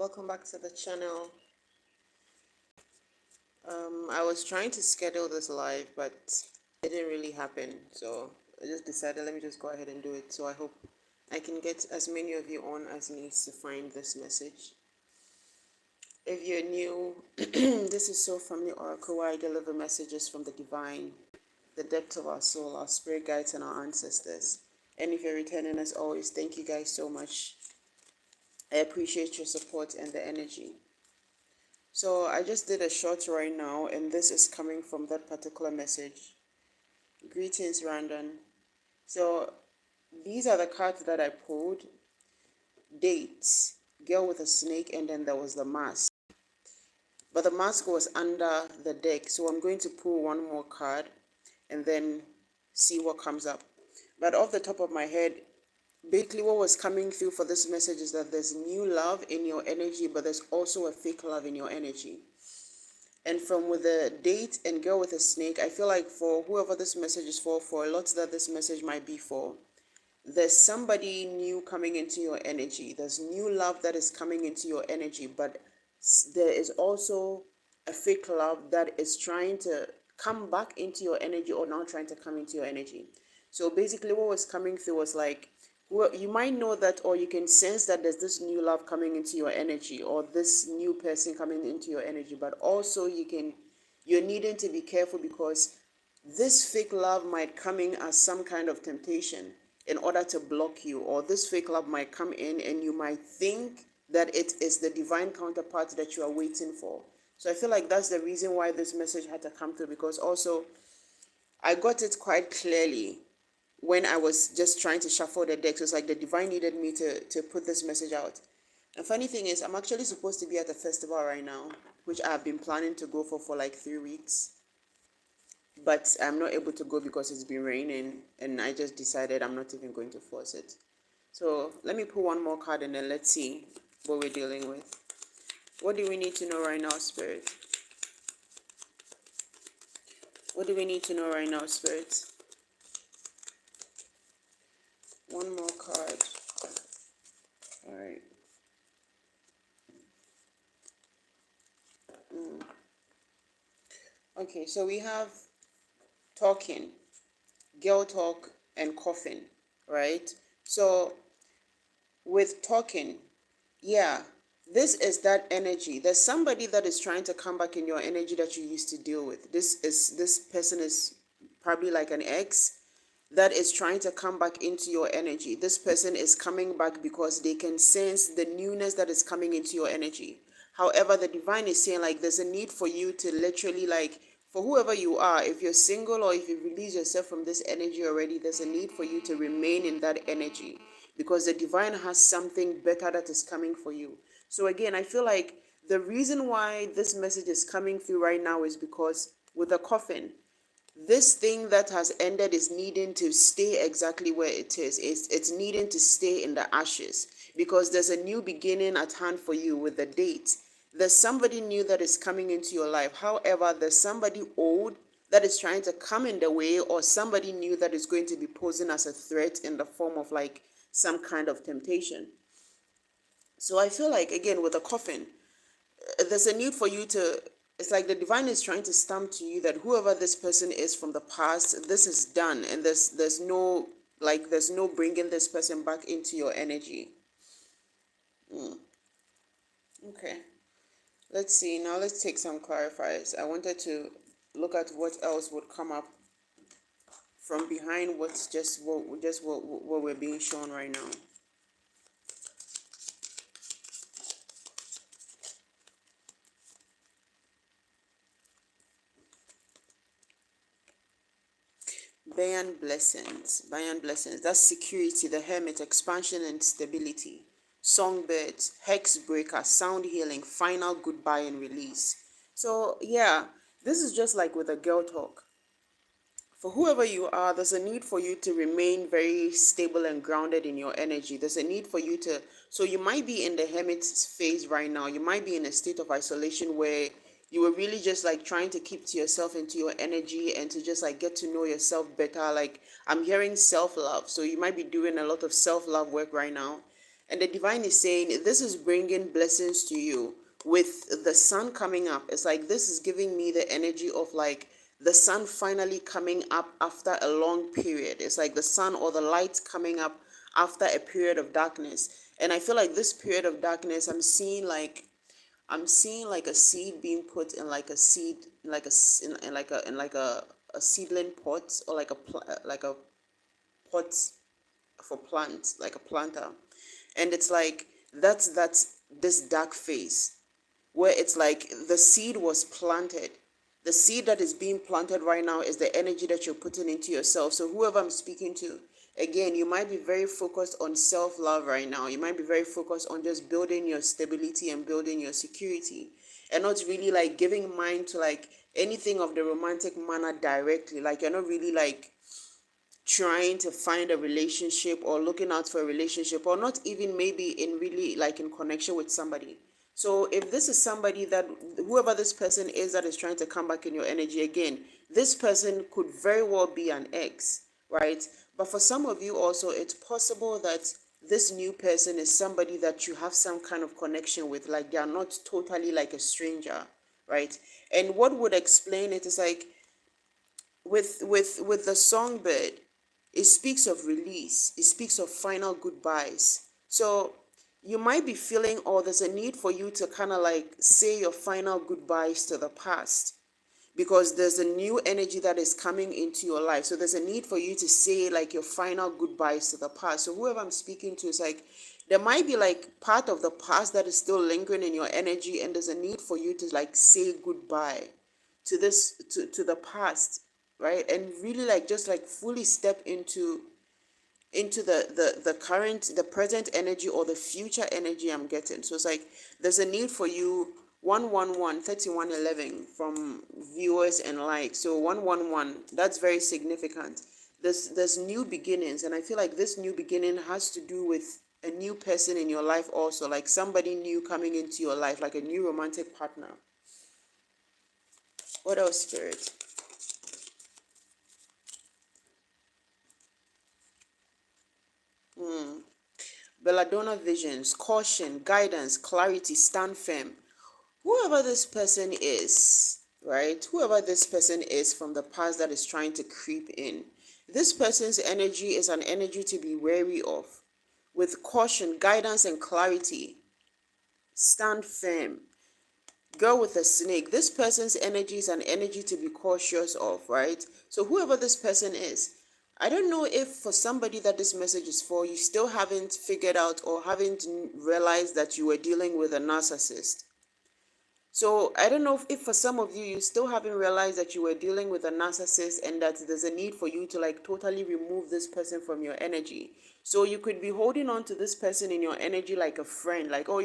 Welcome back to the channel. I was trying to schedule this live, but it didn't really happen. So I just decided, let me just go ahead and do it. So I hope I can get as many of you on as needs to find this message. If you're new, this is Soul Family Oracle, where I deliver messages from the divine, the depth of our soul, our spirit guides, and our ancestors. And if you're returning, as always, thank you guys so much. I appreciate your support and the energy. So I just did a short right now, and this is coming from that particular message. Greetings, Randon. So these are the cards that I pulled. Dates, girl with a snake, and then there was the mask. But the mask was under the deck, so I'm going to pull one more card and then see what comes up. But off the top of my head, basically what was coming through for this message is that there's new love in your energy, but there's also a fake love in your energy. And from with the date and girl with a snake, I feel like for whoever this message is for a lot that this message might be for, there's somebody new coming into your energy. There's new love that is coming into your energy, but there is also a fake love that is trying to come back into your energy or not trying to come into your energy. So basically what was coming through was like, well, you might know that, or you can sense that there's this new love coming into your energy, or this new person coming into your energy, but also you're needing to be careful because this fake love might come in as some kind of temptation in order to block you, or this fake love might come in and you might think that it is the divine counterpart that you are waiting for. So I feel like that's the reason why this message had to come through, because also I got it quite clearly when I was just trying to shuffle the decks. It was like the divine needed me to put this message out. And funny thing is, I'm actually supposed to be at a festival right now, which I have been planning to go for like 3 weeks. But I'm not able to go because it's been raining, and I just decided I'm not even going to force it. So let me pull one more card and then let's see what we're dealing with. What do we need to know right now, Spirit? What do we need to know right now, Spirit? One more card. All right. Okay, so we have talking, girl talk, and coffin, right? So with talking, yeah, this is that energy. There's somebody that is trying to come back in your energy that you used to deal with. This person is probably like an ex that is trying to come back into your energy. This person is coming back because they can sense the newness that is coming into your energy. However, the divine is saying like there's a need for you to literally, like, for whoever you are, if you're single or if you release yourself from this energy already, there's a need for you to remain in that energy because the divine has something better that is coming for you. So again, I feel like the reason why this message is coming through right now is because with the coffin, this thing that has ended is needing to stay exactly where it is. It's needing to stay in the ashes because there's a new beginning at hand for you with the date. There's somebody new that is coming into your life. However, there's somebody old that is trying to come in the way, or somebody new that is going to be posing as a threat in the form of like some kind of temptation. So I feel like, again, with a coffin, there's a need for you to, it's like the divine is trying to stamp to you that whoever this person is from the past, this is done, and there's no, like, there's no bringing this person back into your energy. Okay, let's see. Now let's take some clarifiers. I wanted to look at what else would come up from behind what's what we're being shown right now. Beyond blessings. That's security, the hermit, expansion and stability. Songbirds, hex breaker, sound healing, final goodbye and release. So yeah, this is just like with a girl talk. For whoever you are, there's a need for you to remain very stable and grounded in your energy. There's a need for you to, so you might be in the hermit's phase right now. You might be in a state of isolation where you were really just like trying to keep to yourself into your energy and to just like get to know yourself better. Like, I'm hearing self-love. So you might be doing a lot of self-love work right now. And the divine is saying this is bringing blessings to you with the sun coming up. It's like this is giving me the energy of like the sun finally coming up after a long period. It's like the sun or the light coming up after a period of darkness. And I feel like this period of darkness, I'm seeing like a seed being put in like a seed, like a in like a seedling pot, or like a pot for plants, like a planter. And it's like that's this dark phase where it's like the seed was planted. The seed that is being planted right now is the energy that you're putting into yourself. So whoever I'm speaking to, again, you might be very focused on self-love right now. You might be very focused on just building your stability and building your security, and not really like giving mind to like anything of the romantic manner directly. Like you're not really like trying to find a relationship or looking out for a relationship, or not even maybe in really like in connection with somebody. So if this is somebody that, whoever this person is that is trying to come back in your energy, again, this person could very well be an ex, right? But for some of you also, it's possible that this new person is somebody that you have some kind of connection with, like they are not totally like a stranger, right? And what would explain it is like with the songbird, it speaks of release, it speaks of final goodbyes. So you might be feeling, oh, there's a need for you to kind of like say your final goodbyes to the past, because there's a new energy that is coming into your life. So there's a need for you to say like your final goodbyes to the past. So whoever I'm speaking to is like, there might be like part of the past that is still lingering in your energy, and there's a need for you to like say goodbye to this, to the past, right? And really like just like fully step into the current, the present energy or the future energy I'm getting. So it's like there's a need for you. 111 3111 from viewers and likes. So 111, that's very significant. There's new beginnings, and I feel like this new beginning has to do with a new person in your life also, like somebody new coming into your life, like a new romantic partner. What else, Spirit? Belladonna visions, caution, guidance, clarity, stand firm. Whoever this person is, right? Whoever this person is from the past that is trying to creep in, this person's energy is an energy to be wary of. With caution, guidance, and clarity, stand firm. Girl with a snake, this person's energy is an energy to be cautious of, right? So whoever this person is, I don't know if for somebody that this message is for, you still haven't figured out or haven't realized that you were dealing with a narcissist. So I don't know if for some of you, you still haven't realized that you were dealing with a narcissist, and that there's a need for you to like totally remove this person from your energy. So you could be holding on to this person in your energy like a friend, like, oh,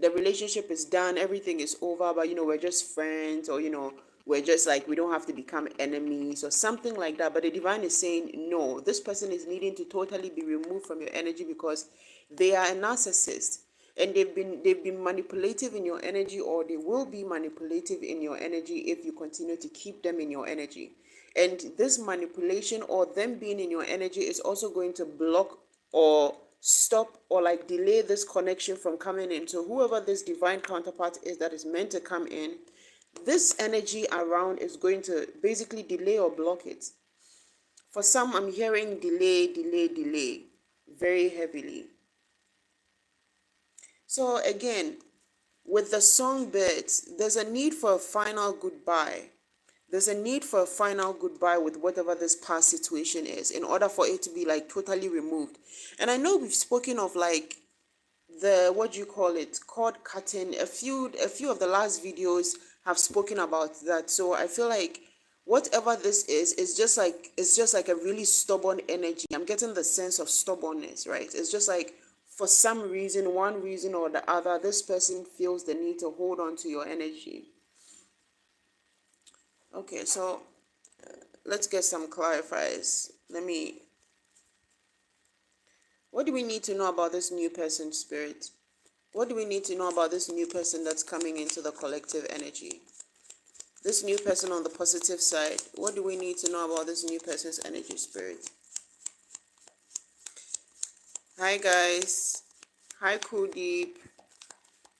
the relationship is done, everything is over, but we're just friends, or we're just like, we don't have to become enemies or something like that. But the divine is saying, no, this person is needing to totally be removed from your energy because they are a narcissist, and they've been manipulative in your energy, or they will be manipulative in your energy if you continue to keep them in your energy. And this manipulation or them being in your energy is also going to block or stop or like delay this connection from coming in. So whoever this divine counterpart is that is meant to come in, this energy around is going to basically delay or block it. For some, I'm hearing delay, delay, delay very heavily. So again, with the songbirds, there's a need for a final goodbye. There's a need for a final goodbye with whatever this past situation is, in order for it to be like totally removed. And I know we've spoken of like the, what do you call it, cord cutting. A few of the last videos have spoken about that. So I feel like whatever this is just like, it's just like a really stubborn energy. I'm getting the sense of stubbornness, right? It's just like for some reason, one reason or the other, this person feels the need to hold on to your energy. Okay, so let's get some clarifiers. What do we need to know about this new person, Spirit? What do we need to know about this new person that's coming into the collective energy? This new person on the positive side, what do we need to know about this new person's energy, Spirit? Hi, guys. Hi, Kudeep.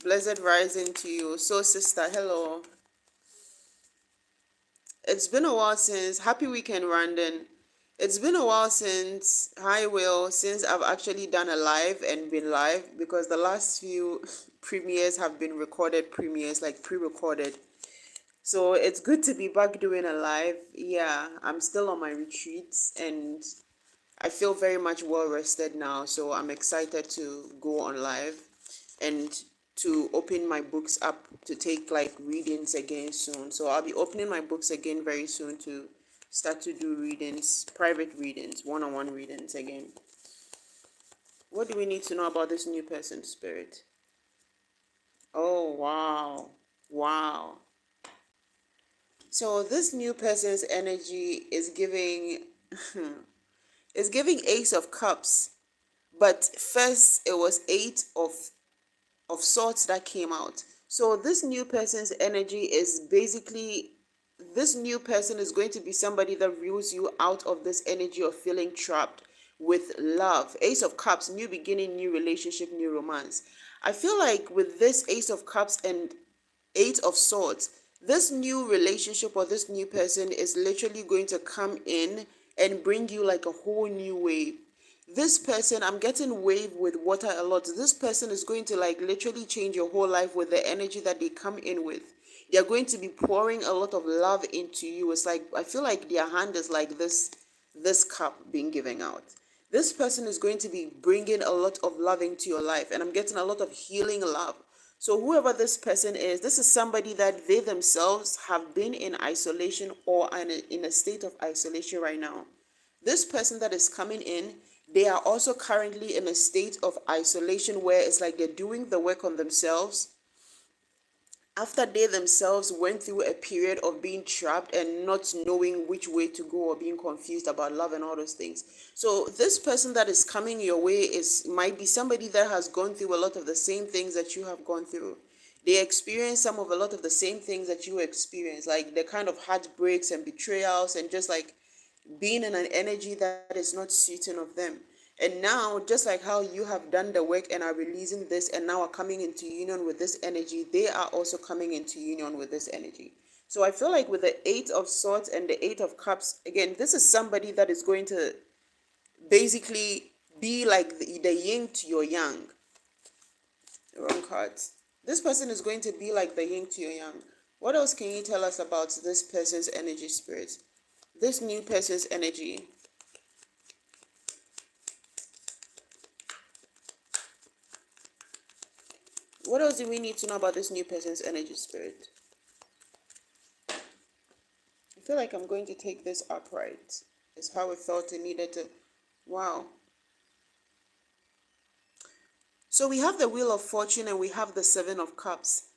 Blessed rising to you. So, sister, hello. It's been a while since. Happy weekend, Randon. It's been a while since. Hi, Will. Since I've actually done a live and been live because the last few premieres have been recorded premieres, like pre recorded. So it's good to be back doing a live. Yeah, I'm still on my retreats and I feel very much well rested now. So I'm excited to go on live and to open my books up to take like readings again soon. So I'll be opening my books again very soon to start to do readings, private readings, one-on-one readings again. What do we need to know about this new person, Spirit? Oh, wow. Wow. So this new person's energy is giving is giving Ace of Cups, but first it was Eight of Swords that came out. So this new person's energy is basically, this new person is going to be somebody that reels you out of this energy of feeling trapped with love. Ace of Cups, new beginning, new relationship, new romance. I feel like with this Ace of Cups and Eight of Swords, this new relationship or this new person is literally going to come in and bring you like a whole new wave. This person, I'm getting wave with water a lot. This person is going to like literally change your whole life with the energy that they come in with. They're going to be pouring a lot of love into you. It's like I feel like their hand is like this cup being given out. This person is going to be bringing a lot of love into your life, and I'm getting a lot of healing love. So whoever this person is, this is somebody that they themselves have been in isolation or in a state of isolation right now. This person that is coming in, they are also currently in a state of isolation where it's like they're doing the work on themselves after they themselves went through a period of being trapped and not knowing which way to go or being confused about love and all those things. So this person that is coming your way is might be somebody that has gone through a lot of the same things that you have gone through. They experience some of a lot of the same things that you experience, like the kind of heartbreaks and betrayals and just like being in an energy that is not suiting of them. And now, just like how you have done the work and are releasing this and now are coming into union with this energy, they are also coming into union with this energy. So I feel like with the Eight of Swords and the Eight of Cups, again, this is somebody that is going to basically be like the yin to your yang. Wrong cards. This person is going to be like the yin to your yang. What else can you tell us about this person's energy, Spirit? This new person's energy. What else do we need to know about this new person's energy, Spirit? I feel like I'm going to take this upright. It's how it felt it needed to. Wow. So we have the Wheel of Fortune and we have the Seven of Cups.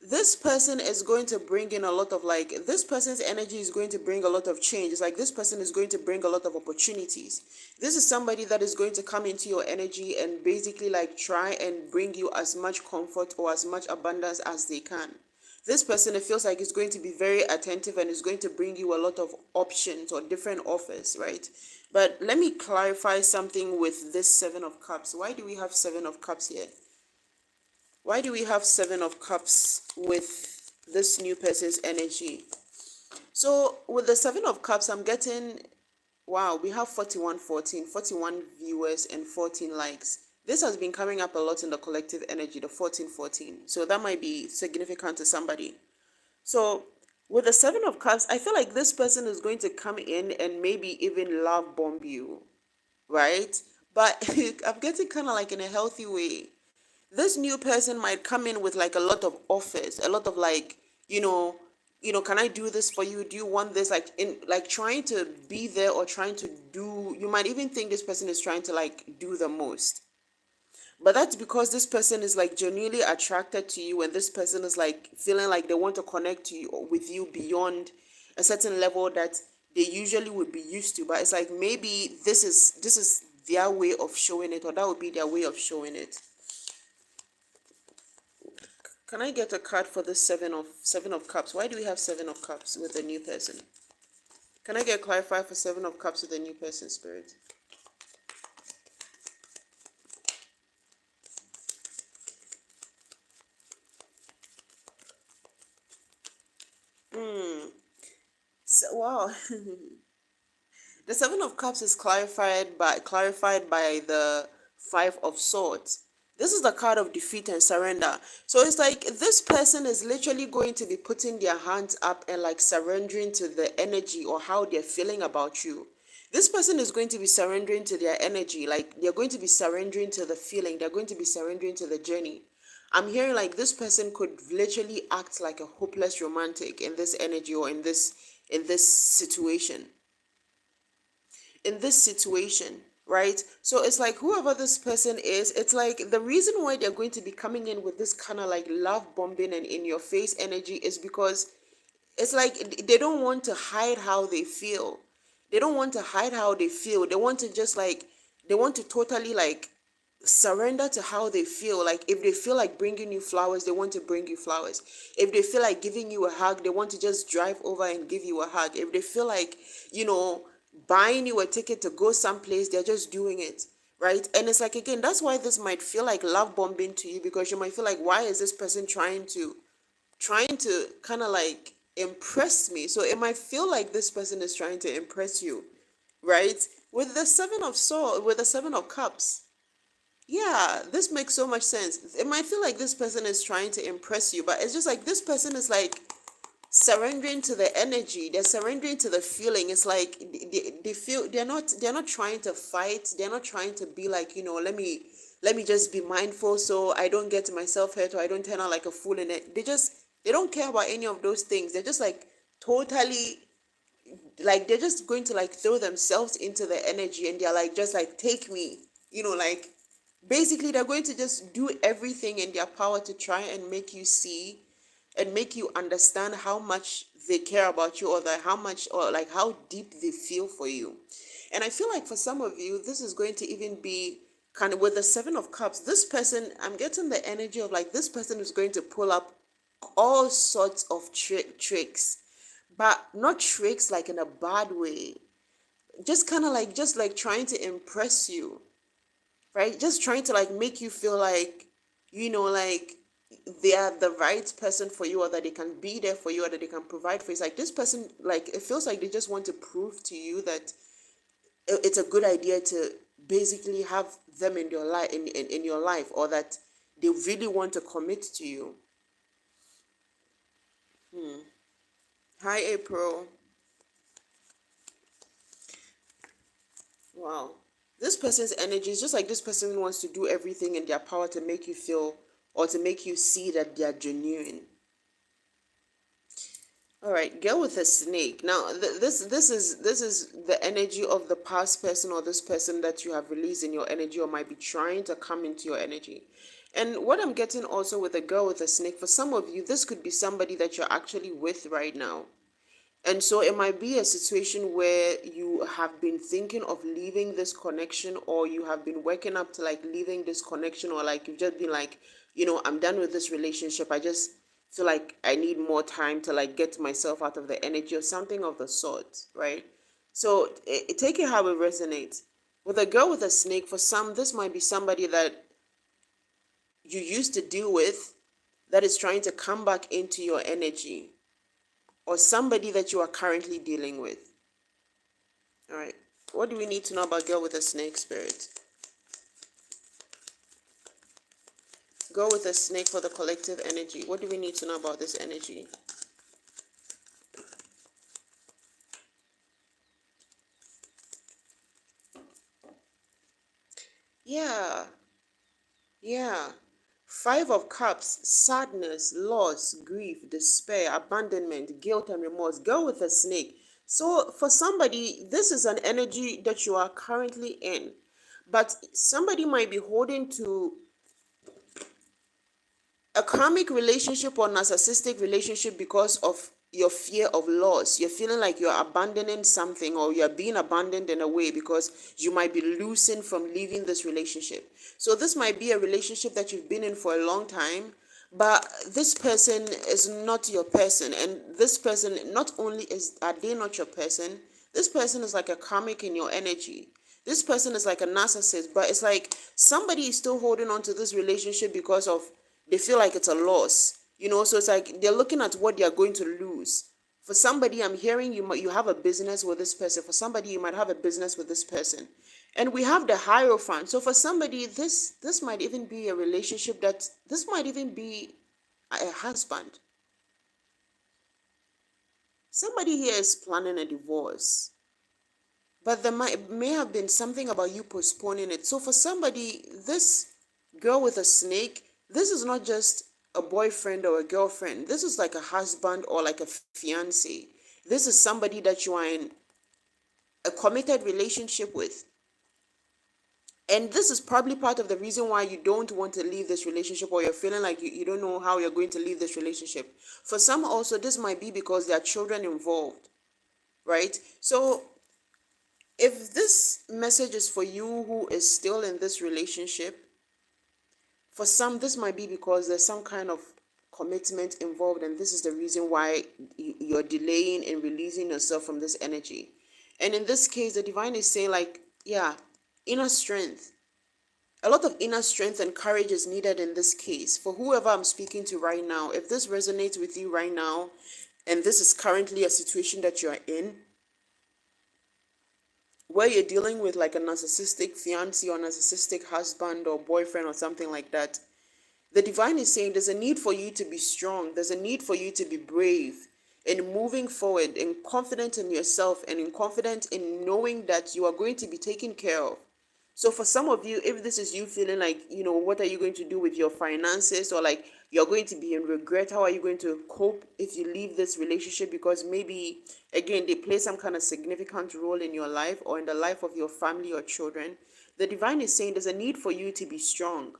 This person is going to bring in a lot of like, this person's energy is going to bring a lot of change. It's like this person is going to bring a lot of opportunities. This is somebody that is going to come into your energy and basically like try and bring you as much comfort or as much abundance as they can. This person, it feels like is going to be very attentive and is going to bring you a lot of options or different offers, right? But let me clarify something with this Seven of Cups. Why do we have Seven of Cups here? Why do we have Seven of Cups with this new person's energy? So with the Seven of Cups, I'm getting, wow, we have 41 viewers and 14 likes. This has been coming up a lot in the collective energy, the 14. So that might be significant to somebody. So with the Seven of Cups, I feel like this person is going to come in and maybe even love bomb you, right? But I'm getting kind of like in a healthy way. This new person might come in with like a lot of offers, a lot of like, can I do this for you? Do you want this? Like in like trying to be there or trying to do, you might even think this person is trying to like do the most. But that's because this person is like genuinely attracted to you and this person is like feeling like they want to connect to you with you beyond a certain level that they usually would be used to. But it's like maybe this is their way of showing it, or that would be their way of showing it. Can I get a card for the Seven of Cups? Why do we have Seven of Cups with the new person? Can I get clarified for Seven of Cups with the new person, Spirit? wow. The Seven of Cups is clarified by the Five of Swords. This is the card of defeat and surrender. So it's like this person is literally going to be putting their hands up and like surrendering to the energy or how they're feeling about you. This person is going to be surrendering to their energy, like they're going to be surrendering to the feeling, they're going to be surrendering to the journey. I'm hearing like this person could literally act like a hopeless romantic in this energy or in this situation right? So it's like whoever this person is, it's like the reason why they're going to be coming in with this kind of like love bombing and in your face energy is because it's like they don't want to hide how they feel. They don't want to hide how they feel. They want to just like, they want to totally like surrender to how they feel. Like if they feel like bringing you flowers, they want to bring you flowers. If they feel like giving you a hug, they want to just drive over and give you a hug. If they feel like, buying you a ticket to go someplace, they're just doing it, right? And it's like, again, that's why this might feel like love bombing to you, because you might feel like, why is this person trying to kind of like impress me? So it might feel like this person is trying to impress you, right? With the Seven of Cups, yeah, this makes so much sense. It might feel like this person is trying to impress you, but it's just like this person is like surrendering to the energy, they're surrendering to the feeling. It's like they feel they're not trying to fight, they're not trying to be like, let me just be mindful so I don't get myself hurt or I don't turn out like a fool in it. They don't care about any of those things. They're just like totally, like they're just going to like throw themselves into the energy, and they're like, just like, take me, like basically they're going to just do everything in their power to try and make you see and make you understand how much they care about you, or that how much, or like how deep they feel for you. And I feel like for some of you, this is going to even be kind of with the Seven of Cups. This person, I'm getting the energy of like this person is going to pull up all sorts of tricks, but not tricks like in a bad way. Just kind of like, just like trying to impress you, right? Just trying to like make you feel like, like they are the right person for you, or that they can be there for you, or that they can provide for you. It's like this person, like it feels like they just want to prove to you that it's a good idea to basically have them in your life, in your life, or that they really want to commit to you. Hi, April. Wow. This person's energy is just like this person wants to do everything in their power to make you feel, or to make you see that they are genuine. All right, girl with a snake. Now, this is the energy of the past person, or this person that you have released in your energy, or might be trying to come into your energy. And what I'm getting also with a girl with a snake, for some of you, this could be somebody that you're actually with right now. And so it might be a situation where you have been thinking of leaving this connection, or you have been working up to like leaving this connection, or like you've just been like, I'm done with this relationship. I just feel like I need more time to like get myself out of the energy, or something of the sort, right? So take it how it resonates. With a girl with a snake, for some, this might be somebody that you used to deal with that is trying to come back into your energy, or somebody that you are currently dealing with. All right. What do we need to know about girl with a snake spirit? Girl with a snake for the collective energy. What do we need to know about this energy? Yeah. Yeah. Five of Cups, sadness, loss, grief, despair, abandonment, guilt, and remorse. Girl with a snake. So, for somebody, this is an energy that you are currently in. But somebody might be holding to a karmic relationship or narcissistic relationship because of your fear of loss. You're feeling like you're abandoning something, or you're being abandoned in a way, because you might be losing from leaving this relationship. So this might be a relationship that you've been in for a long time, but this person is not your person. And this person, not only are they not your person, this person is like a karmic in your energy. This person is like a narcissist, but it's like somebody is still holding on to this relationship because of they feel like it's a loss. So it's like they're looking at what they are going to lose. For somebody, I'm hearing you have a business with this person. For somebody, you might have a business with this person. And we have the Hierophant. So for somebody, this might even be a relationship this might even be a husband. Somebody here is planning a divorce. But there may have been something about you postponing it. So for somebody, this girl with a snake, this is not just a boyfriend or a girlfriend. This is like a husband or like a fiance. This is somebody that you are in a committed relationship with. And this is probably part of the reason why you don't want to leave this relationship, or you're feeling like you don't know how you're going to leave this relationship. For some also, this might be because there are children involved, right? So if this message is for you who is still in this relationship, for some, this might be because there's some kind of commitment involved, and this is the reason why you're delaying in releasing yourself from this energy. And in this case, the divine is saying, like, yeah, inner strength. A lot of inner strength and courage is needed in this case. For whoever I'm speaking to right now, if this resonates with you right now, and this is currently a situation that you're in, where you're dealing with like a narcissistic fiance or narcissistic husband or boyfriend or something like that, the divine is saying there's a need for you to be strong. There's a need for you to be brave in moving forward and confident in yourself and in confident in knowing that you are going to be taken care of. So for some of you, if this is you feeling like, what are you going to do with your finances, or like you're going to be in regret, how are you going to cope if you leave this relationship? Because maybe, again, they play some kind of significant role in your life or in the life of your family or children. The divine is saying there's a need for you to be strong.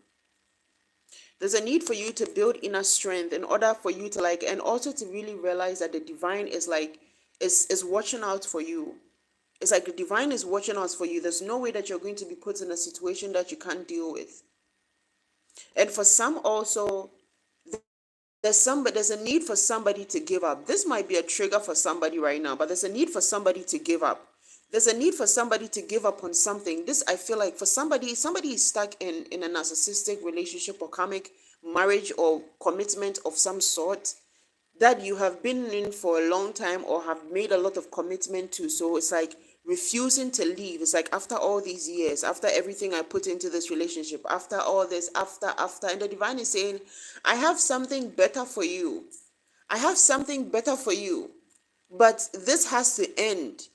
There's a need for you to build inner strength in order for you to and also to really realize that the divine is is watching out for you. It's like the divine is watching out for you. There's no way that you're going to be put in a situation that you can't deal with. And for some also, there's a need for somebody to give up. This might be a trigger for somebody right now, but there's a need for somebody to give up. There's a need for somebody to give up on something. This, I feel like, for somebody is stuck in a narcissistic relationship or karmic marriage or commitment of some sort that you have been in for a long time or have made a lot of commitment to. So it's like refusing to leave. It's like, after all these years, after everything I put into this relationship, after all this, after, and the divine is saying, I have something better for you. I have something better for you. But this has to end.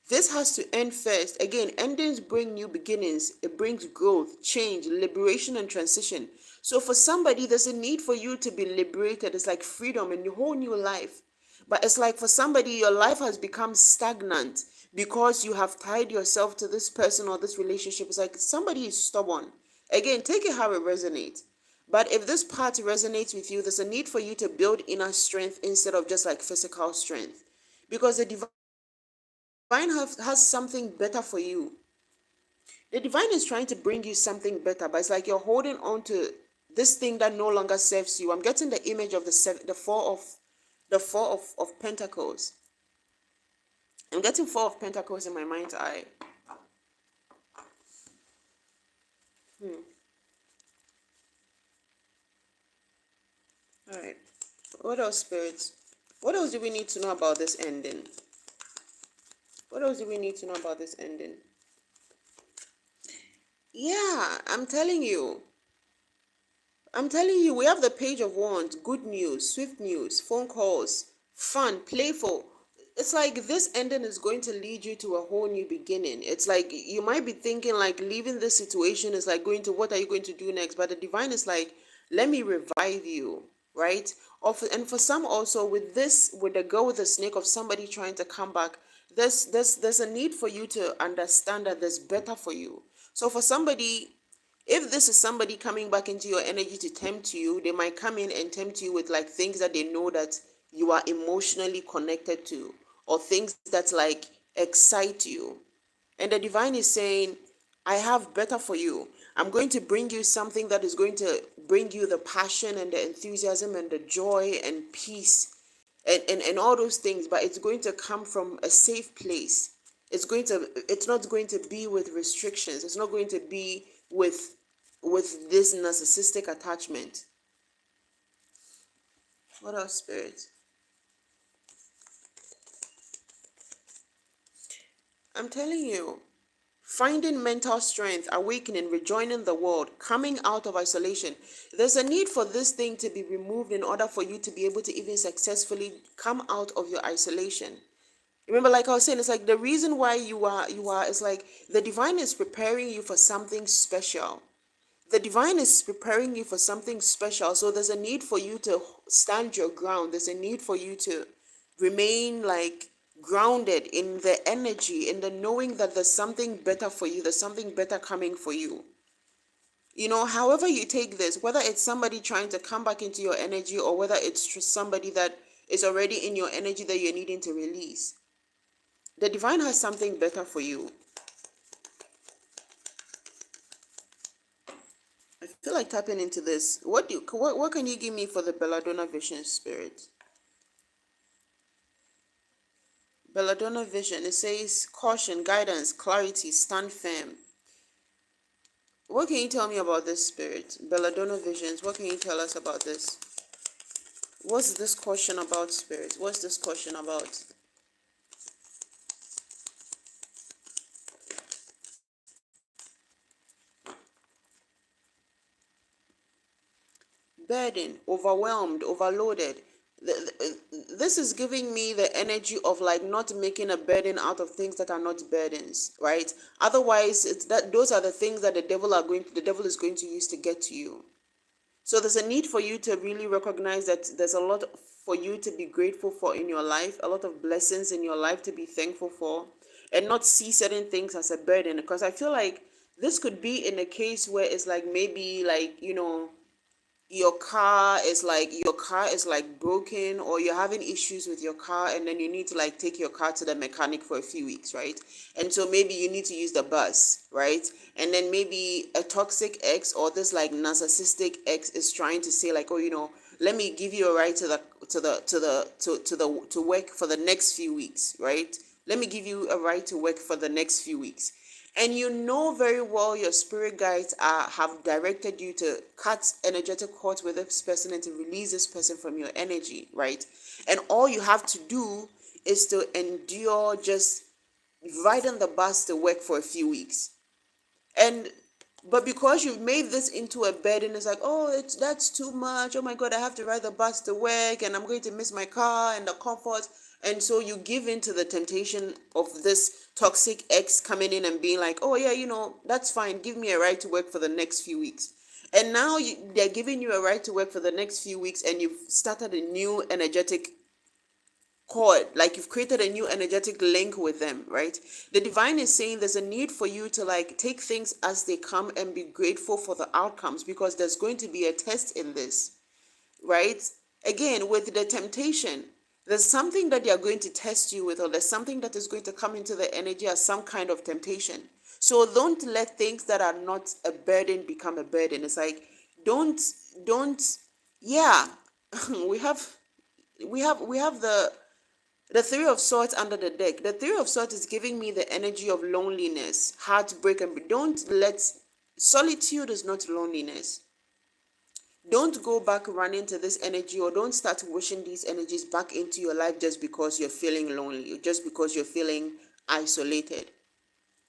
This has to end first. Again, endings bring new beginnings. It brings growth, change, liberation, and transition. So for somebody, there's a need for you to be liberated. It's like freedom and a whole new life. But it's like for somebody, your life has become stagnant because you have tied yourself to this person or this relationship. It's like somebody is stubborn. Again, take it how it resonates. But if this part resonates with you, there's a need for you to build inner strength instead of just like physical strength. Because the divine has something better for you. The divine is trying to bring you something better, but it's like you're holding on to this thing that no longer serves you. I'm getting the image of the four of pentacles. I'm getting four of pentacles in my mind's eye. All right. What else, spirits? What else do we need to know about this ending? What else do we need to know about this ending? Yeah, I'm telling you, we have the Page of Wands, good news, swift news, phone calls, fun, playful. It's like this ending is going to lead you to a whole new beginning. It's like you might be thinking like leaving this situation is like going to, what are you going to do next? But the divine is like, let me revive you, right? And for some also, with the girl with the snake, of somebody trying to come back, there's a need for you to understand that there's better for you. So for somebody, if this is somebody coming back into your energy to tempt you, they might come in and tempt you with like things that they know that you are emotionally connected to, or things that like excite you. And the divine is saying, I have better for you. I'm going to bring you something that is going to bring you the passion and the enthusiasm and the joy and peace and all those things, but it's going to come from a safe place. It's not going to be with restrictions. It's not going to be with this narcissistic attachment. What else, spirit? I'm telling you, finding mental strength, awakening, rejoining the world, coming out of isolation. There's a need for this thing to be removed in order for you to be able to even successfully come out of your isolation. Remember, like I was saying, it's like the reason why it's like the divine is preparing you for something special. The divine is preparing you for something special. So there's a need for you to stand your ground. There's a need for you to remain like grounded in the energy, in the knowing that there's something better for you, there's something better coming for you. However you take this, whether it's somebody trying to come back into your energy or whether it's just somebody that is already in your energy that you're needing to release, the divine has something better for you. I feel like tapping into this. What can you give me for the Belladonna vision, spirit? Belladonna vision, it says caution, guidance, clarity, stand firm. What can you tell me about this, spirit? Belladonna visions, what can you tell us about this? What's this caution about, spirit? What's this caution about? Burden, overwhelmed, overloaded. This is giving me the energy of like not making a burden out of things that are not burdens, right? Otherwise, it's that those are the things that the devil is going to use to get to you. So there's a need for you to really recognize that there's a lot for you to be grateful for in your life, a lot of blessings in your life to be thankful for, and not see certain things as a burden. Because I feel like this could be in a case where it's like maybe like, your car is like broken, or you're having issues with your car, and then you need to like take your car to the mechanic for a few weeks, right? And so maybe you need to use the bus, right? And then maybe a toxic ex or this like narcissistic ex is trying to say like, oh, let me give you a ride to work for the next few weeks, right? Let me give you a ride to work for the next few weeks. And you know very well your spirit guides have directed you to cut energetic cords with this person and to release this person from your energy, right? And all you have to do is to endure just riding the bus to work for a few weeks. But because you've made this into a burden, it's like, oh, that's too much. Oh my God, I have to ride the bus to work and I'm going to miss my car and the comfort. And so you give in to the temptation of this toxic ex coming in and being like, oh yeah, that's fine. Give me a ride to work for the next few weeks. And now they're giving you a right to work for the next few weeks, and you've started a new energetic cord, like you've created a new energetic link with them, right? The divine is saying there's a need for you to like take things as they come and be grateful for the outcomes, because there's going to be a test in this, right? Again, with the temptation, there's something that they are going to test you with, or there's something that is going to come into the energy as some kind of temptation. So don't let things that are not a burden become a burden. It's like don't yeah. we have we have the Three of Swords under the deck. The Three of Swords is giving me the energy of loneliness, heartbreak, and don't let solitude is not loneliness. Don't go back running to this energy, or don't start wishing these energies back into your life just because you're feeling lonely, or just because you're feeling isolated,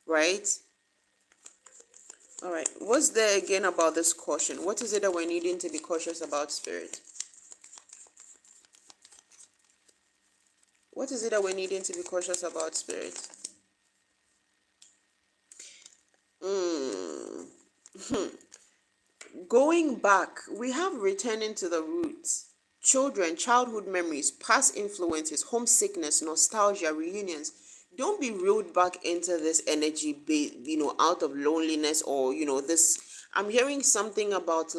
right? All right. What's there again about this caution? What is it that we're needing to be cautious about, spirit? What is it that we're needing to be cautious about, spirit? Going back, we have returning to the roots. Children, childhood memories, past influences, homesickness, nostalgia, reunions. Don't be reeled back into this energy, out of loneliness, or, this. I'm hearing something about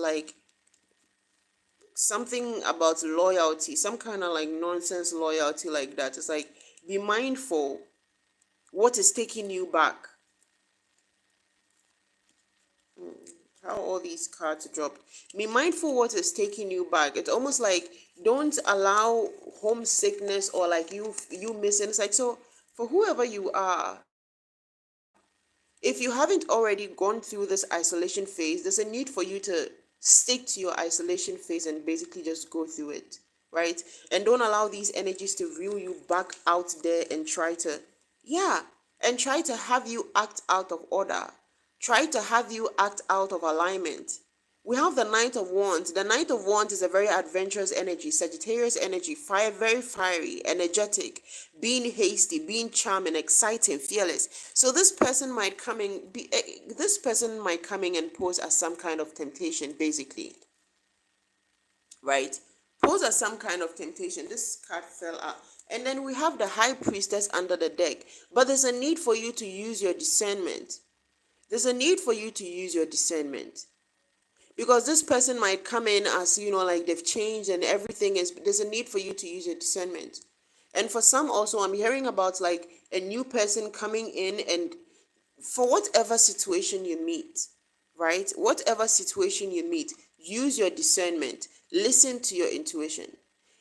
loyalty, some kind of like nonsense loyalty like that. It's like, be mindful what is taking you back. How all these cards dropped. Be mindful what is taking you back. It's almost like don't allow homesickness or like you missing. It's like, so for whoever you are, if you haven't already gone through this isolation phase, there's a need for you to stick to your isolation phase and basically just go through it, right? And don't allow these energies to reel you back out there and try to, yeah. and try to have you act out of order, try to have you act out of alignment. We have the Knight of Wands. The Knight of Wands is a very adventurous energy, Sagittarius energy, fire, very fiery, energetic, being hasty, being charming, exciting, fearless. So this person might come in and pose as some kind of temptation, basically, right? Pose as some kind of temptation. This card fell out. And then we have the High Priestess under the deck. But there's a need for you to use your discernment. There's a need for you to use your discernment. Because this person might come in as, like they've changed and everything is, there's a need for you to use your discernment. And for some also, I'm hearing about like a new person coming in, and for whatever situation you meet, right? Whatever situation you meet, use your discernment. Listen to your intuition.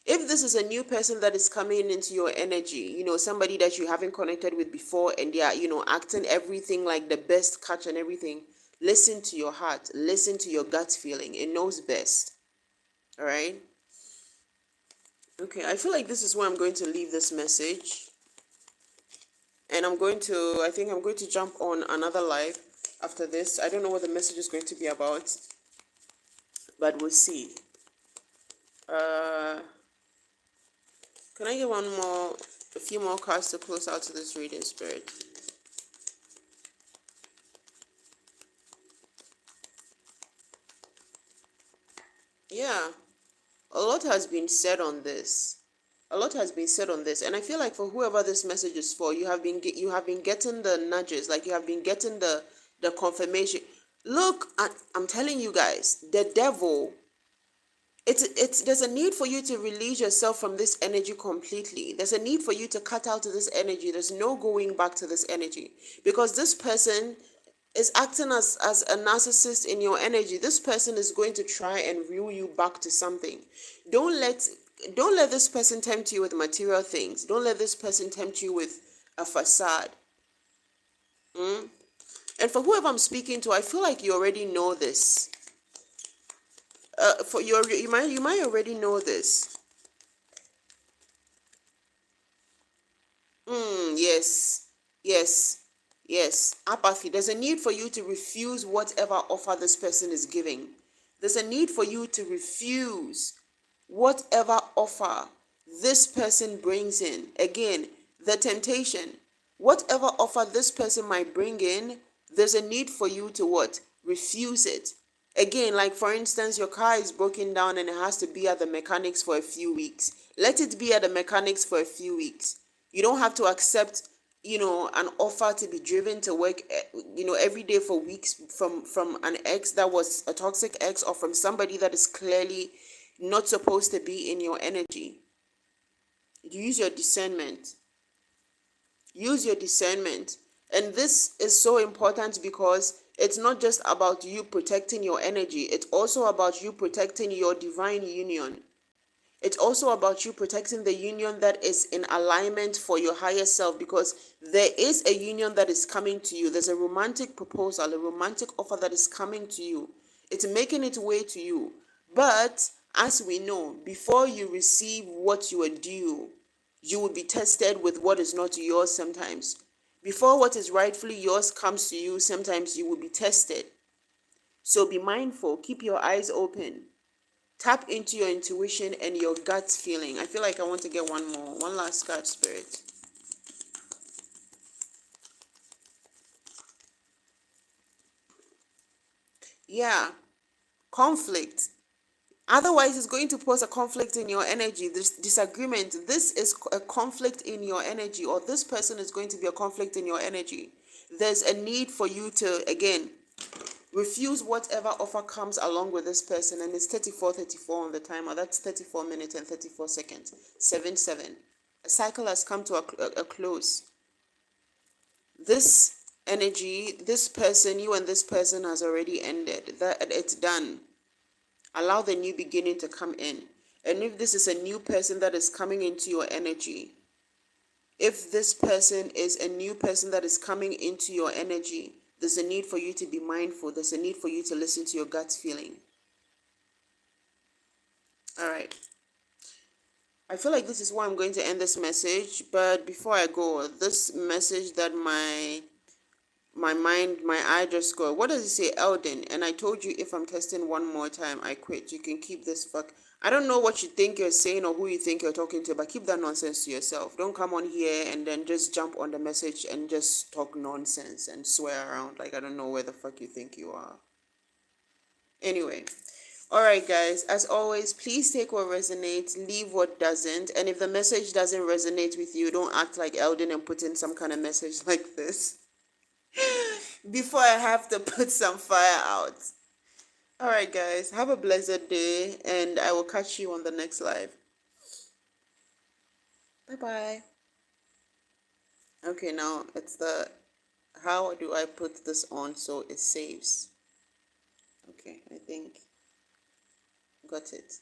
If this is a new person that is coming into your energy, somebody that you haven't connected with before, and they are, acting everything like the best catch and everything, listen to your heart. Listen to your gut feeling. It knows best. All right? Okay, I feel like this is where I'm going to leave this message. And I think I'm going to jump on another live after this. I don't know what the message is going to be about, but we'll see. Can I get a few more cards to close out to this reading, Spirit? Yeah, a lot has been said on this. And I feel like for whoever this message is for, you have been getting the nudges, like you have been getting the confirmation. Look, I'm telling you guys, the devil. There's a need for you to release yourself from this energy completely. There's a need for you to cut out of this energy. There's no going back to this energy, because this person is acting as a narcissist in your energy. This person is going to try and reel you back to something. Don't let this person tempt you with material things. Don't let this person tempt you with a facade. And for whoever I'm speaking to, I feel like you already know this. You might already know this. Yes. Apathy. There's a need for you to refuse whatever offer this person is giving. There's a need for you to refuse whatever offer this person brings in. Again, the temptation. Whatever offer this person might bring in, there's a need for you to what? Refuse it. Again, like for instance, your car is broken down and it has to be at the mechanics for a few weeks. Let it be at the mechanics for a few weeks. You don't have to accept, an offer to be driven to work, every day for weeks from an ex that was a toxic ex, or from somebody that is clearly not supposed to be in your energy. Use your discernment. Use your discernment. And this is so important because it's not just about you protecting your energy. It's also about you protecting your divine union. It's also about you protecting the union that is in alignment for your higher self, because there is a union that is coming to you. There's a romantic proposal, a romantic offer that is coming to you. It's making its way to you. But as we know, before you receive what you are due, you will be tested with what is not yours sometimes. Before what is rightfully yours comes to you, sometimes you will be tested. So be mindful. Keep your eyes open. Tap into your intuition and your gut feeling. I feel like I want to get one last card, Spirit. Yeah, conflict. Otherwise, it's going to pose a conflict in your energy. This disagreement, this is a conflict in your energy, or this person is going to be a conflict in your energy. There's a need for you to, again, refuse whatever offer comes along with this person. And it's 34:34 on the timer. That's 34 minutes and 34 seconds. 7:7. A cycle has come to a close. This energy, this person, you and this person has already ended. That it's done. Allow the new beginning to come in. And if this is a new person that is coming into your energy, if this person is a new person that is coming into your energy, there's a need for you to be mindful. There's a need for you to listen to your gut feeling. All right. I feel like this is why I'm going to end this message. But before I go, this message that my eye just go. What does it say, Eldon? And I told you if I'm testing one more time, I quit. You can keep this fuck. I don't know what you think you're saying or who you think you're talking to, but keep that nonsense to yourself. Don't come on here and then just jump on the message and just talk nonsense and swear around like I don't know where the fuck you think you are. Anyway, all right, guys. As always, please take what resonates, leave what doesn't. And if the message doesn't resonate with you, don't act like Eldon and put in some kind of message like this before I have to put some fire out. All right, guys. Have a blessed day, and I will catch you on the next live. Bye bye. Okay, now it's the how do I put this on so it saves? Okay, I think got it.